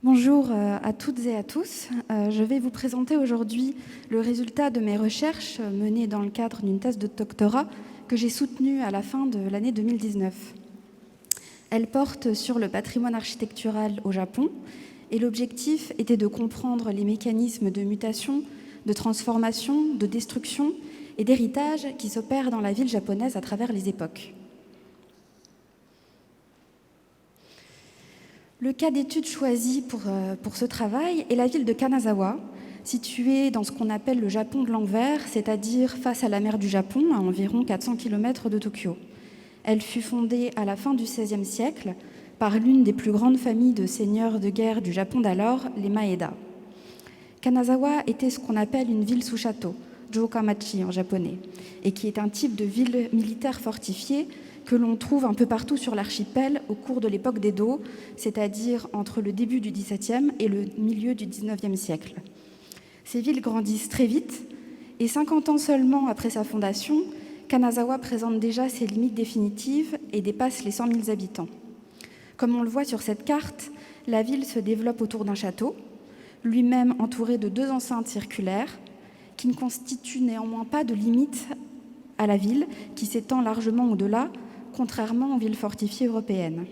Bonjour à toutes et à tous. Je vais vous présenter aujourd'hui le résultat de mes recherches menées dans le cadre d'une thèse de doctorat que j'ai soutenue à la fin de l'année 2019. Elle porte sur le patrimoine architectural au Japon et l'objectif était de comprendre les mécanismes de mutation, de transformation, de destruction et d'héritage qui s'opèrent dans la ville japonaise à travers les époques. Le cas d'étude choisi pour ce travail est la ville de Kanazawa, située dans ce qu'on appelle le Japon de l'envers, c'est-à-dire face à la mer du Japon, à environ 400 km de Tokyo. Elle fut fondée à la fin du XVIe siècle par l'une des plus grandes familles de seigneurs de guerre du Japon d'alors, les Maeda. Kanazawa était ce qu'on appelle une ville sous château, Jōkamachi en japonais, et qui est un type de ville militaire fortifiée que l'on trouve un peu partout sur l'archipel au cours de l'époque d'Edo, c'est-à-dire entre le début du XVIIe et le milieu du XIXe siècle. Ces villes grandissent très vite, et 50 ans seulement après sa fondation, Kanazawa présente déjà ses limites définitives et dépasse les 100 000 habitants. Comme on le voit sur cette carte, la ville se développe autour d'un château, lui-même entouré de 2 enceintes circulaires, qui ne constituent néanmoins pas de limite à la ville, qui s'étend largement au-delà, contrairement aux villes fortifiées européennes.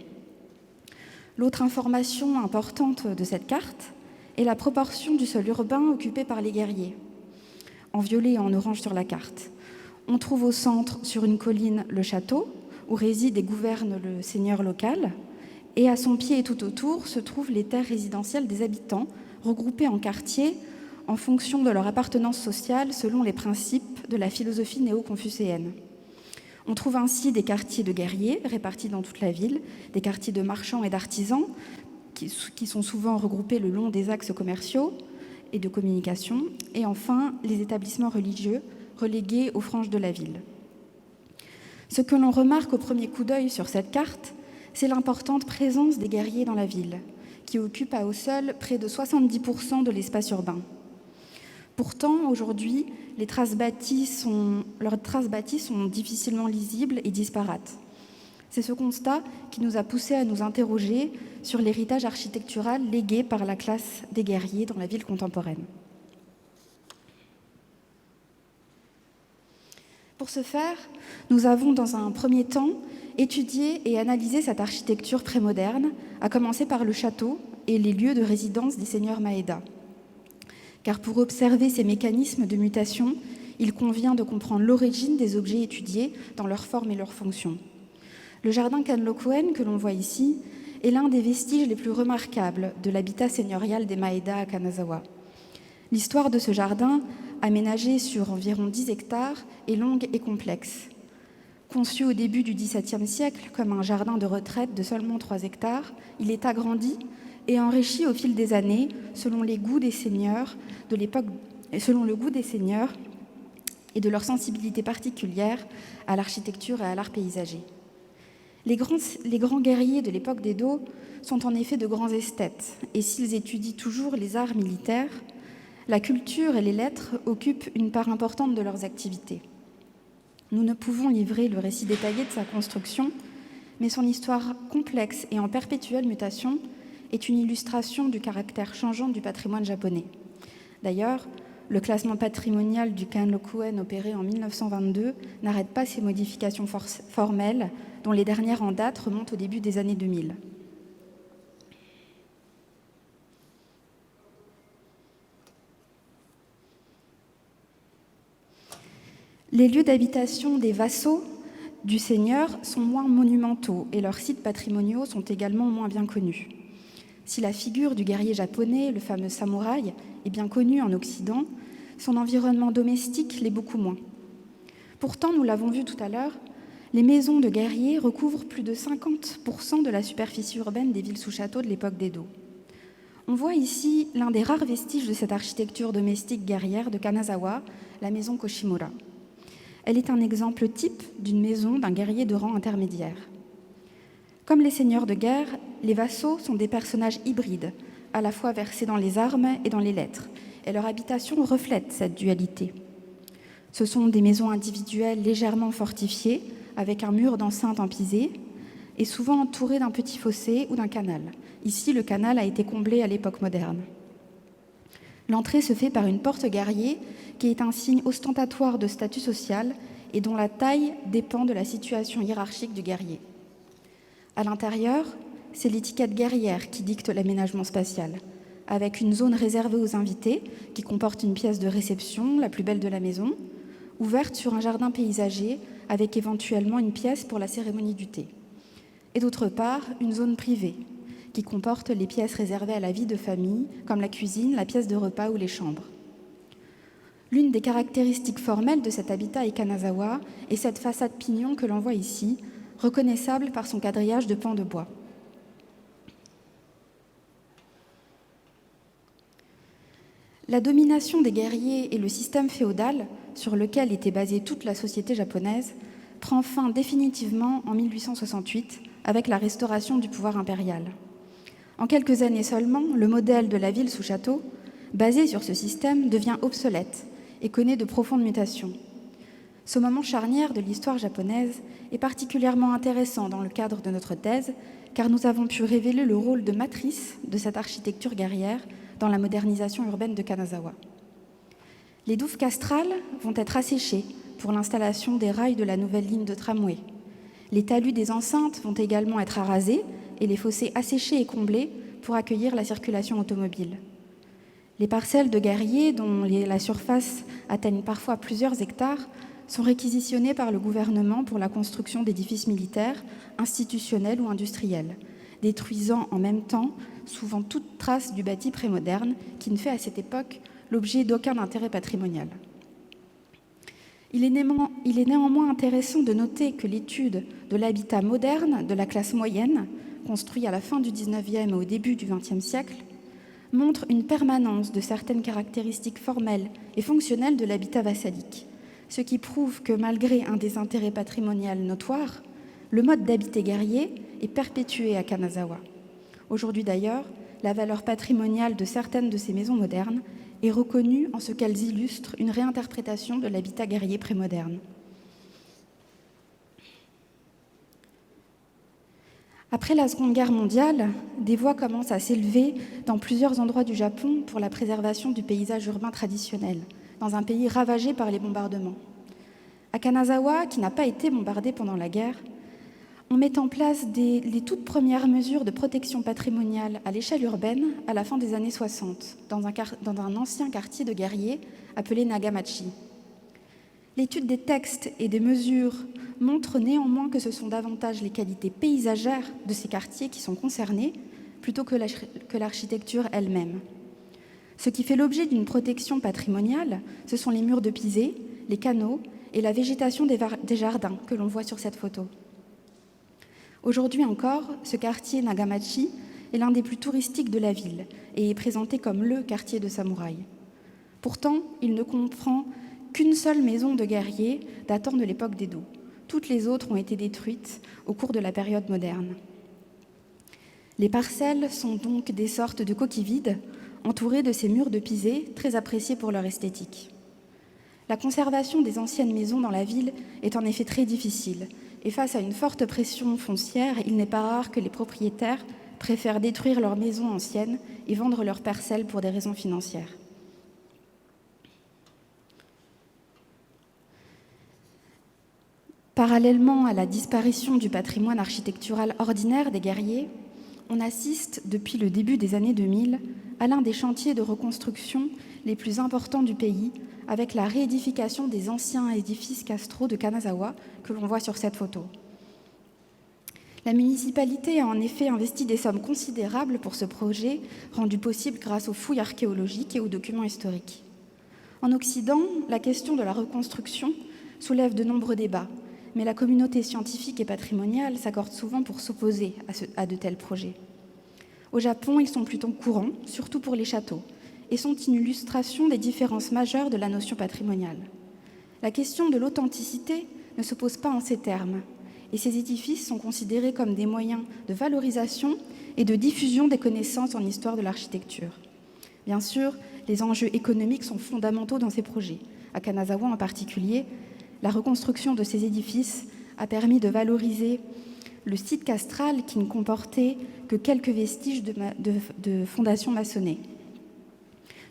L'autre information importante de cette carte est la proportion du sol urbain occupé par les guerriers, en violet et en orange sur la carte. On trouve au centre, sur une colline, le château, où réside et gouverne le seigneur local, et à son pied et tout autour se trouvent les terres résidentielles des habitants, regroupées en quartiers en fonction de leur appartenance sociale selon les principes de la philosophie néo-confucéenne. On trouve ainsi des quartiers de guerriers répartis dans toute la ville, des quartiers de marchands et d'artisans qui sont souvent regroupés le long des axes commerciaux et de communication, et enfin les établissements religieux relégués aux franges de la ville. Ce que l'on remarque au premier coup d'œil sur cette carte, c'est l'importante présence des guerriers dans la ville, qui occupent à eux seuls près de 70% de l'espace urbain. Pourtant, aujourd'hui, leurs traces bâties sont difficilement lisibles et disparates. C'est ce constat qui nous a poussés à nous interroger sur l'héritage architectural légué par la classe des guerriers dans la ville contemporaine. Pour ce faire, nous avons dans un premier temps étudié et analysé cette architecture prémoderne, à commencer par le château et les lieux de résidence des seigneurs Maeda. Car pour observer ces mécanismes de mutation, il convient de comprendre l'origine des objets étudiés dans leur forme et leur fonction. Le jardin Kanrokuen, que l'on voit ici, est l'un des vestiges les plus remarquables de l'habitat seigneurial des Maeda à Kanazawa. L'histoire de ce jardin, aménagé sur environ 10 hectares, est longue et complexe. Conçu au début du XVIIe siècle comme un jardin de retraite de seulement 3 hectares, il est agrandi et enrichi au fil des années selon les goûts des seigneurs de l'époque, selon le goût des seigneurs et de leur sensibilité particulière à l'architecture et à l'art paysager. Les grands guerriers de l'époque d'Edo sont en effet de grands esthètes, et s'ils étudient toujours les arts militaires, la culture et les lettres occupent une part importante de leurs activités. Nous ne pouvons livrer le récit détaillé de sa construction, mais son histoire complexe et en perpétuelle mutation est une illustration du caractère changeant du patrimoine japonais. D'ailleurs, le classement patrimonial du Kanrokuen opéré en 1922 n'arrête pas ces modifications formelles, dont les dernières en date remontent au début des années 2000. Les lieux d'habitation des vassaux du seigneur sont moins monumentaux et leurs sites patrimoniaux sont également moins bien connus. Si la figure du guerrier japonais, le fameux samouraï, est bien connue en Occident, son environnement domestique l'est beaucoup moins. Pourtant, nous l'avons vu tout à l'heure, les maisons de guerriers recouvrent plus de 50% de la superficie urbaine des villes sous château de l'époque d'Edo. On voit ici l'un des rares vestiges de cette architecture domestique guerrière de Kanazawa, la maison Koshimura. Elle est un exemple type d'une maison d'un guerrier de rang intermédiaire. Comme les seigneurs de guerre, les vassaux sont des personnages hybrides, à la fois versés dans les armes et dans les lettres, et leur habitation reflète cette dualité. Ce sont des maisons individuelles légèrement fortifiées, avec un mur d'enceinte en pisé, est souvent entourée d'un petit fossé ou d'un canal. Ici, le canal a été comblé à l'époque moderne. L'entrée se fait par une porte guerrier qui est un signe ostentatoire de statut social et dont la taille dépend de la situation hiérarchique du guerrier. À l'intérieur, c'est l'étiquette guerrière qui dicte l'aménagement spatial, avec une zone réservée aux invités qui comporte une pièce de réception, la plus belle de la maison, ouverte sur un jardin paysager avec éventuellement une pièce pour la cérémonie du thé. Et d'autre part, une zone privée qui comporte les pièces réservées à la vie de famille, comme la cuisine, la pièce de repas ou les chambres. L'une des caractéristiques formelles de cet habitat Kanazawa est cette façade pignon que l'on voit ici, reconnaissable par son quadrillage de pans de bois. La domination des guerriers et le système féodal, sur lequel était basée toute la société japonaise, prend fin définitivement en 1868 avec la restauration du pouvoir impérial. En quelques années seulement, le modèle de la ville sous château, basé sur ce système, devient obsolète et connaît de profondes mutations. Ce moment charnière de l'histoire japonaise est particulièrement intéressant dans le cadre de notre thèse, car nous avons pu révéler le rôle de matrice de cette architecture guerrière dans la modernisation urbaine de Kanazawa. Les douves castrales vont être asséchées pour l'installation des rails de la nouvelle ligne de tramway. Les talus des enceintes vont également être arasés et les fossés asséchés et comblés pour accueillir la circulation automobile. Les parcelles de guerriers, dont la surface atteigne parfois plusieurs hectares, sont réquisitionnées par le gouvernement pour la construction d'édifices militaires, institutionnels ou industriels, détruisant en même temps souvent toute trace du bâti prémoderne qui ne fait à cette époque l'objet d'aucun intérêt patrimonial. Il est néanmoins intéressant de noter que l'étude de l'habitat moderne de la classe moyenne, construit à la fin du XIXe et au début du XXe siècle, montre une permanence de certaines caractéristiques formelles et fonctionnelles de l'habitat vassalique, ce qui prouve que malgré un désintérêt patrimonial notoire, le mode d'habiter guerrier est perpétué à Kanazawa. Aujourd'hui d'ailleurs, la valeur patrimoniale de certaines de ces maisons modernes est reconnue en ce qu'elles illustrent une réinterprétation de l'habitat guerrier prémoderne. Après la Seconde Guerre mondiale, des voix commencent à s'élever dans plusieurs endroits du Japon pour la préservation du paysage urbain traditionnel, dans un pays ravagé par les bombardements. À Kanazawa, qui n'a pas été bombardé pendant la guerre, on met en place les toutes premières mesures de protection patrimoniale à l'échelle urbaine à la fin des années 60, dans un ancien quartier de guerriers appelé Nagamachi. L'étude des textes et des mesures montre néanmoins que ce sont davantage les qualités paysagères de ces quartiers qui sont concernées, plutôt que l'architecture elle-même. Ce qui fait l'objet d'une protection patrimoniale, ce sont les murs de pisé, les canaux et la végétation des jardins que l'on voit sur cette photo. Aujourd'hui encore, ce quartier Nagamachi est l'un des plus touristiques de la ville et est présenté comme le quartier de samouraï. Pourtant, il ne comprend qu'une seule maison de guerriers datant de l'époque d'Edo. Toutes les autres ont été détruites au cours de la période moderne. Les parcelles sont donc des sortes de coquilles vides, entourées de ces murs de pisé, très appréciés pour leur esthétique. La conservation des anciennes maisons dans la ville est en effet très difficile, et face à une forte pression foncière, il n'est pas rare que les propriétaires préfèrent détruire leurs maisons anciennes et vendre leurs parcelles pour des raisons financières. Parallèlement à la disparition du patrimoine architectural ordinaire des guerriers, on assiste, depuis le début des années 2000, à l'un des chantiers de reconstruction les plus importants du pays, avec la réédification des anciens édifices castraux de Kanazawa que l'on voit sur cette photo. La municipalité a en effet investi des sommes considérables pour ce projet, rendu possible grâce aux fouilles archéologiques et aux documents historiques. En Occident, la question de la reconstruction soulève de nombreux débats, mais la communauté scientifique et patrimoniale s'accorde souvent pour s'opposer à de tels projets. Au Japon, ils sont plutôt courants, surtout pour les châteaux, et sont une illustration des différences majeures de la notion patrimoniale. La question de l'authenticité ne se pose pas en ces termes, et ces édifices sont considérés comme des moyens de valorisation et de diffusion des connaissances en histoire de l'architecture. Bien sûr, les enjeux économiques sont fondamentaux dans ces projets. À Kanazawa en particulier, la reconstruction de ces édifices a permis de valoriser le site castral qui ne comportait que quelques vestiges de fondations maçonnées.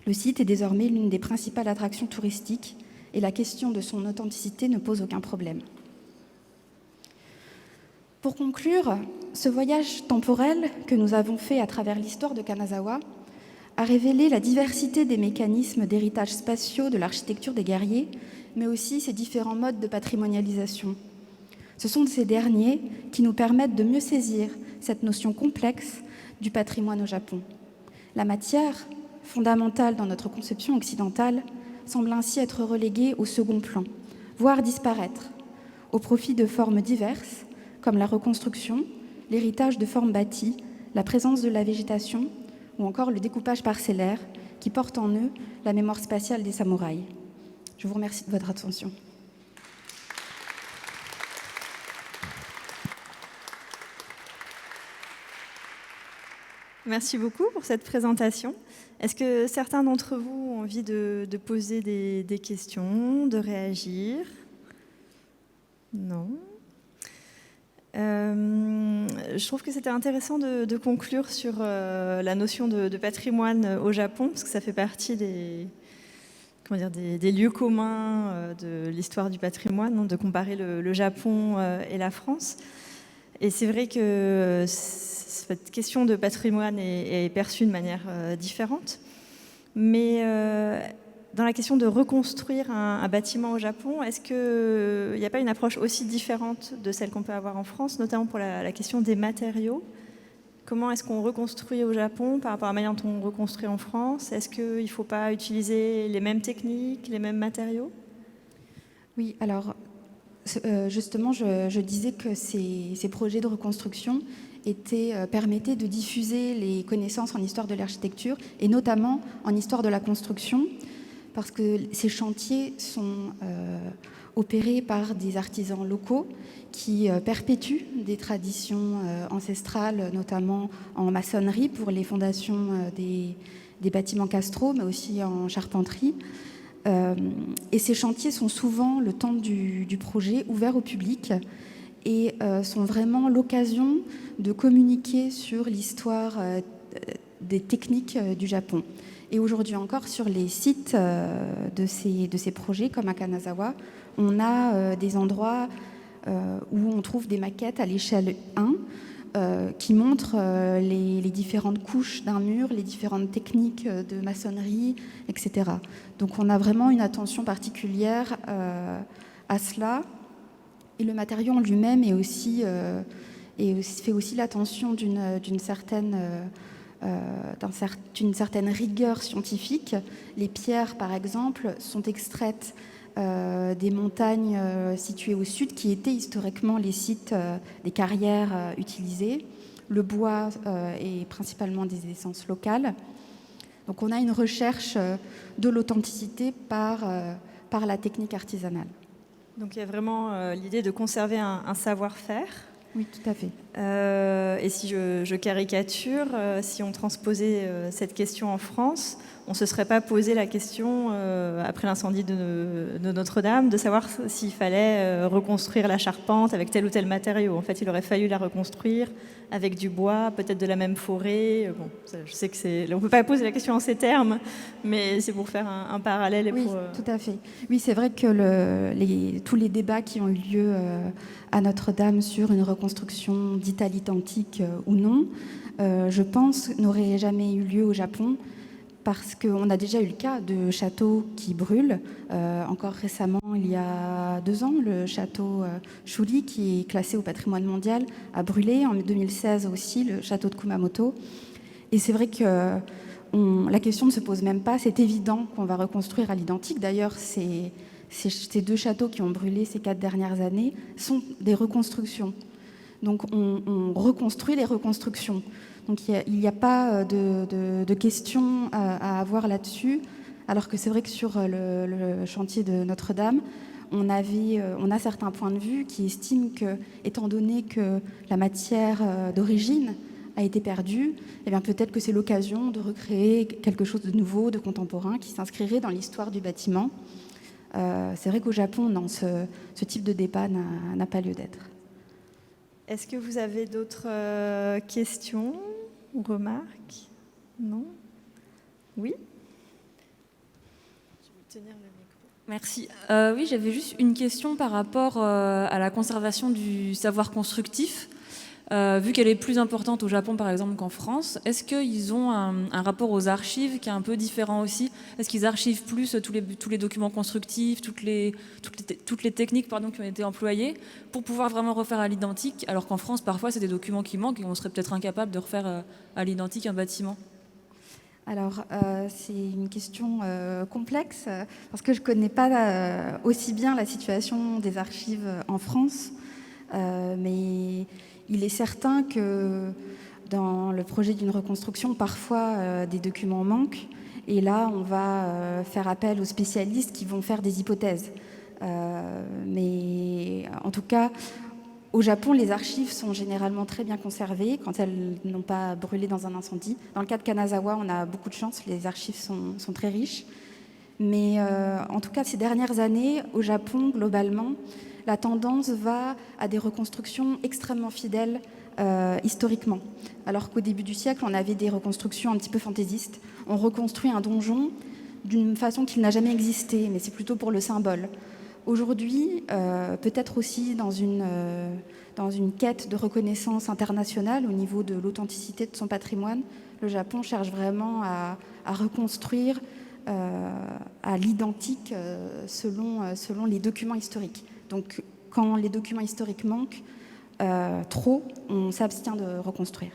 Le site est désormais l'une des principales attractions touristiques et la question de son authenticité ne pose aucun problème. Pour conclure, ce voyage temporel que nous avons fait à travers l'histoire de Kanazawa a révélé la diversité des mécanismes d'héritage spatiaux de l'architecture des guerriers, mais aussi ses différents modes de patrimonialisation. Ce sont ces derniers qui nous permettent de mieux saisir cette notion complexe du patrimoine au Japon. La matière, fondamentale dans notre conception occidentale, semble ainsi être reléguée au second plan, voire disparaître, au profit de formes diverses, comme la reconstruction, l'héritage de formes bâties, la présence de la végétation ou encore le découpage parcellaire qui portent en eux la mémoire spatiale des samouraïs. Je vous remercie de votre attention. Merci beaucoup pour cette présentation. Est-ce que certains d'entre vous ont envie de poser des questions, de réagir? Non. Je trouve que c'était intéressant de conclure sur la notion de patrimoine au Japon, parce que ça fait partie des lieux communs de l'histoire du patrimoine, hein, de comparer le Japon et la France. Et c'est vrai que cette question de patrimoine est perçue de manière différente. Mais dans la question de reconstruire un bâtiment au Japon, est-ce qu'il n'y a pas une approche aussi différente de celle qu'on peut avoir en France, notamment pour la question des matériaux? Comment est-ce qu'on reconstruit au Japon par rapport à la manière dont on reconstruit en France? Est-ce qu'il ne faut pas utiliser les mêmes techniques, les mêmes matériaux? Oui, alors justement, je disais que ces projets de reconstruction permettaient de diffuser les connaissances en histoire de l'architecture et notamment en histoire de la construction, parce que ces chantiers sont opérés par des artisans locaux qui perpétuent des traditions ancestrales, notamment en maçonnerie pour les fondations des bâtiments castraux, mais aussi en charpenterie. Et ces chantiers sont souvent, le temps du projet, ouverts au public et sont vraiment l'occasion de communiquer sur l'histoire des techniques du Japon. Et aujourd'hui encore, sur les sites de ces projets, comme à Kanazawa, on a des endroits où on trouve des maquettes à l'échelle 1 qui montrent les différentes couches d'un mur, les différentes techniques de maçonnerie, etc. Donc on a vraiment une attention particulière à cela. Et le matériau en lui-même fait aussi l'attention d'une certaine rigueur scientifique. Les pierres, par exemple, sont extraites des montagnes situées au sud, qui étaient historiquement les sites des carrières utilisées. Le bois est principalement des essences locales. Donc on a une recherche de l'authenticité par la technique artisanale. Donc il y a vraiment l'idée de conserver un savoir-faire. Oui, tout à fait. Et si je caricature, si on transposait cette question en France, on ne se serait pas posé la question, après l'incendie de Notre-Dame, de savoir s'il fallait reconstruire la charpente avec tel ou tel matériau. En fait, il aurait fallu la reconstruire avec du bois, peut-être de la même forêt. Bon, je sais on ne peut pas poser la question en ces termes, mais c'est pour faire un parallèle. Et oui, tout à fait. Oui, c'est vrai que tous les débats qui ont eu lieu à Notre-Dame sur une reconstruction dite à l'identique ou non, je pense, n'auraient jamais eu lieu au Japon, parce qu'on a déjà eu le cas de châteaux qui brûlent. Encore récemment, il y a 2 ans, le château Shuri, qui est classé au patrimoine mondial, a brûlé. En 2016 aussi, le château de Kumamoto. Et c'est vrai que la question ne se pose même pas. C'est évident qu'on va reconstruire à l'identique. D'ailleurs, ces 2 châteaux qui ont brûlé ces 4 dernières années sont des reconstructions. Donc on reconstruit les reconstructions. Donc il n'y a pas de questions à avoir là-dessus, alors que c'est vrai que sur le chantier de Notre-Dame, on a certains points de vue qui estiment que, étant donné que la matière d'origine a été perdue, eh bien peut-être que c'est l'occasion de recréer quelque chose de nouveau, de contemporain, qui s'inscrirait dans l'histoire du bâtiment. C'est vrai qu'au Japon, non, ce type de débat n'a pas lieu d'être. Est-ce que vous avez d'autres questions ou remarques? Non? Oui? Je vais tenir le micro. Merci. Oui, j'avais juste une question par rapport à la conservation du savoir constructif. Vu qu'elle est plus importante au Japon, par exemple, qu'en France, est-ce qu'ils ont un rapport aux archives qui est un peu différent aussi? Est-ce qu'ils archivent plus tous les documents constructifs, toutes les techniques qui ont été employées pour pouvoir vraiment refaire à l'identique, alors qu'en France, parfois, c'est des documents qui manquent et on serait peut-être incapable de refaire à l'identique un bâtiment? Alors, c'est une question complexe, parce que je ne connais pas aussi bien la situation des archives en France, mais il est certain que dans le projet d'une reconstruction, parfois des documents manquent, et là, on va faire appel aux spécialistes qui vont faire des hypothèses. Mais en tout cas, au Japon, les archives sont généralement très bien conservées quand elles n'ont pas brûlé dans un incendie. Dans le cas de Kanazawa, on a beaucoup de chance, les archives sont très riches. Mais en tout cas, ces dernières années, au Japon, globalement, la tendance va à des reconstructions extrêmement fidèles historiquement. Alors qu'au début du siècle, on avait des reconstructions un petit peu fantaisistes. On reconstruit un donjon d'une façon qu'il n'a jamais existé, mais c'est plutôt pour le symbole. Aujourd'hui, peut-être aussi dans une quête de reconnaissance internationale au niveau de l'authenticité de son patrimoine, le Japon cherche vraiment à reconstruire à l'identique selon les documents historiques. Donc, quand les documents historiques manquent trop, on s'abstient de reconstruire.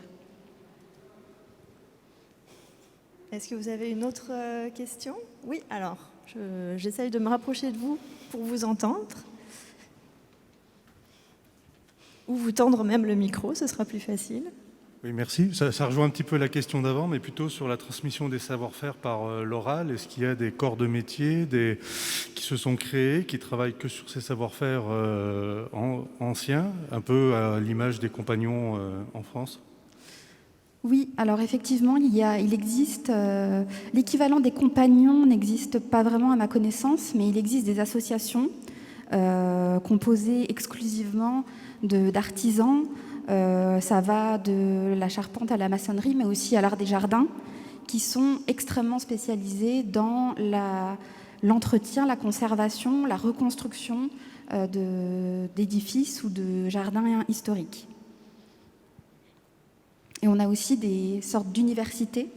Est-ce que vous avez une autre question? Oui, alors, j'essaye de me rapprocher de vous pour vous entendre. Ou vous tendre même le micro, ce sera plus facile. Oui, merci. Ça rejoint un petit peu la question d'avant, mais plutôt sur la transmission des savoir-faire par l'oral. Est-ce qu'il y a des corps de métier qui se sont créés, qui travaillent que sur ces savoir-faire anciens, un peu à l'image des compagnons en France? Oui, alors effectivement, il existe, l'équivalent des compagnons n'existe pas vraiment à ma connaissance, mais il existe des associations composées exclusivement d'artisans. Ça va de la charpente à la maçonnerie, mais aussi à l'art des jardins, qui sont extrêmement spécialisés dans l'entretien, la conservation, la reconstruction d'édifices ou de jardins historiques. Et on a aussi des sortes d'universités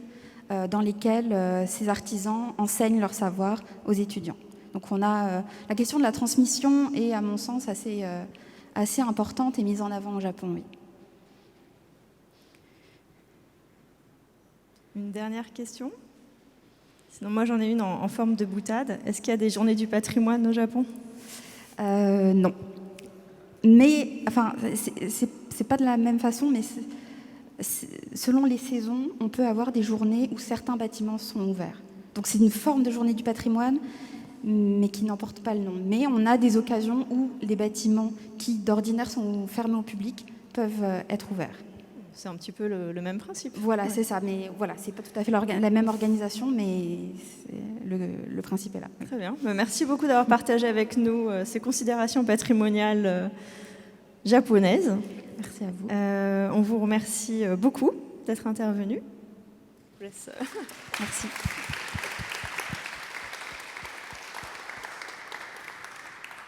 dans lesquelles ces artisans enseignent leur savoir aux étudiants. Donc on a la question de la transmission est, à mon sens, assez importante et mise en avant au Japon. Oui. Une dernière question? Sinon, moi, j'en ai une en forme de boutade. Est-ce qu'il y a des journées du patrimoine au Japon? Non. Mais, enfin, c'est pas de la même façon, mais selon les saisons, on peut avoir des journées où certains bâtiments sont ouverts. Donc c'est une forme de journée du patrimoine, mais qui n'emporte pas le nom. Mais on a des occasions où les bâtiments qui d'ordinaire sont fermés au public peuvent être ouverts. C'est un petit peu le même principe. Voilà, ouais. C'est ça. Mais voilà, c'est pas tout à fait la même organisation, mais le principe est là. Très bien. Merci beaucoup d'avoir partagé avec nous ces considérations patrimoniales japonaises. Merci à vous. On vous remercie beaucoup d'être intervenu. Merci.